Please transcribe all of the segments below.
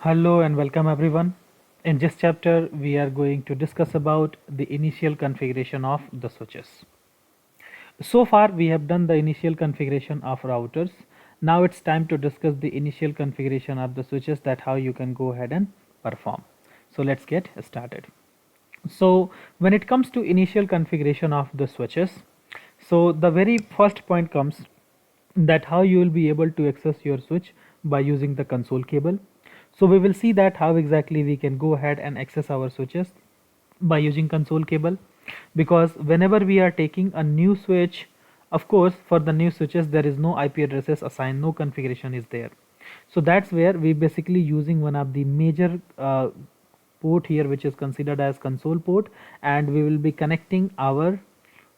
Hello and welcome everyone. In this chapter, we are going to discuss about the initial configuration of the switches. So far, we have done the initial configuration of routers. Now it's time to discuss the initial configuration of the switches, that how you can go ahead and perform. So let's get started. So when it comes to initial configuration of the switches, so the very first point comes that how you will be able to access your switch by using the console cable. So we will see that how exactly we can go ahead and access our switches by using console cable, because whenever we are taking a new switch, of course for the new switches there is no IP addresses assigned, no configuration is there. So that's where we basically using one of the major port here, which is considered as console port, and we will be connecting our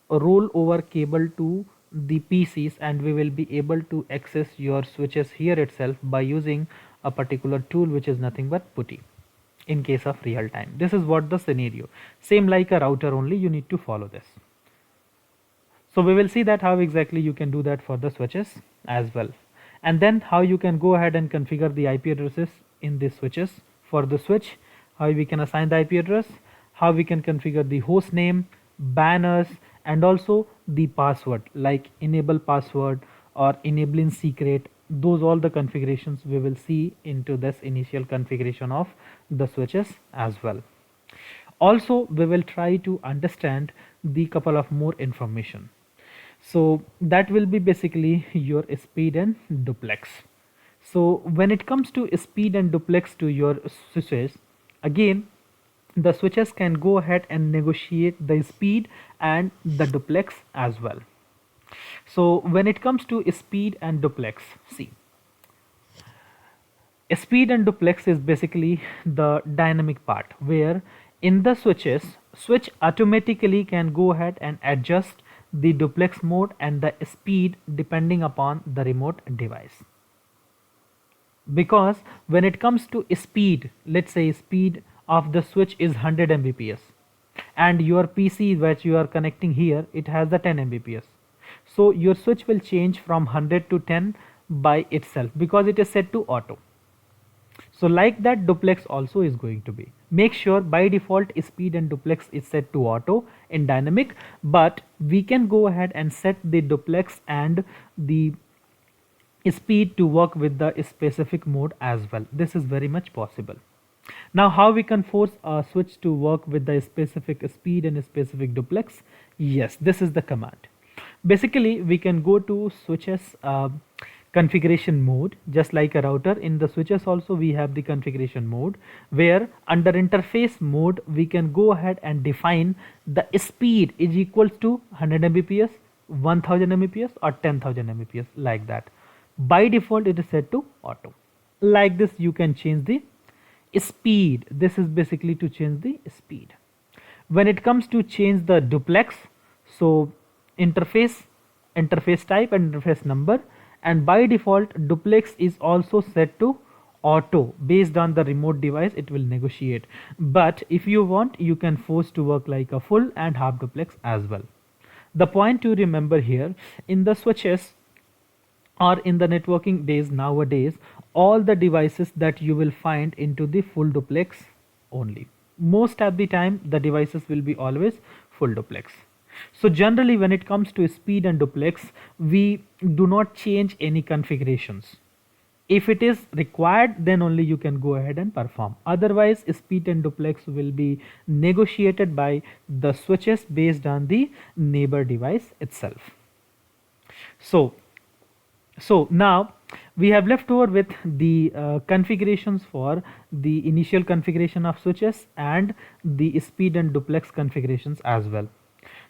rollover cable to the PCs, and we will be able to access your switches here itself by using a particular tool which is nothing but putty in case of real time. This is what the scenario, same like a router, only you need to follow this. So we will see that how exactly you can do that for the switches as well, and then how you can go ahead and configure the IP addresses in the switches. For the switch, how we can assign the IP address, how we can configure the host name, banners, and also the password like enable password or enabling secret. Those all the configurations we will see into this initial configuration of the switches as well. Also we will try to understand the couple of more information. So that will be basically your speed and duplex. So when it comes to speed and duplex to your switches, again the switches can go ahead and negotiate the speed and the duplex as well. So when it comes to speed and duplex, see, speed and duplex is basically the dynamic part, where in the switches, switch automatically can go ahead and adjust the duplex mode and the speed depending upon the remote device. Because when it comes to speed, let's say speed of the switch is 100 Mbps and your PC which you are connecting here, it has the 10 Mbps. So your switch will change from 100 to 10 by itself because it is set to auto. So like that, duplex also is going to be. Make sure by default speed and duplex is set to auto in dynamic, but we can go ahead and set the duplex and the speed to work with the specific mode as well. This is very much possible. Now how we can force a switch to work with the specific speed and specific duplex? Yes, this is the command. Basically we can go to switches configuration mode, just like a router. In the switches also we have the configuration mode, where under interface mode we can go ahead and define the speed is equals to 100 Mbps, 1000 Mbps or 10,000 Mbps, like that. By default it is set to auto. Like this you can change the speed. This is basically to change the speed. When it comes to change the duplex, so interface type and interface number, and by default duplex is also set to auto. Based on the remote device it will negotiate, but if you want you can force to work like a full and half duplex as well. The point to remember here, in the switches or in the networking days nowadays, all the devices that you will find into the full duplex only. Most of the time the devices will be always full duplex. So generally when it comes to speed and duplex, we do not change any configurations. If it is required, then only you can go ahead and perform. Otherwise speed and duplex will be negotiated by the switches based on the neighbor device itself. So now we have left over with the configurations for the initial configuration of switches and the speed and duplex configurations as well.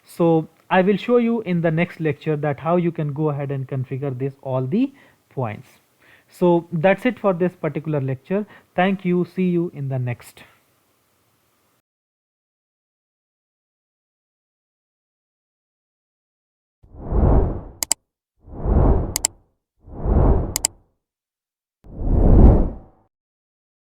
So I will show you in the next lecture that how you can go ahead and configure this all the points. So that's it for this particular lecture. Thank you. See you in the next.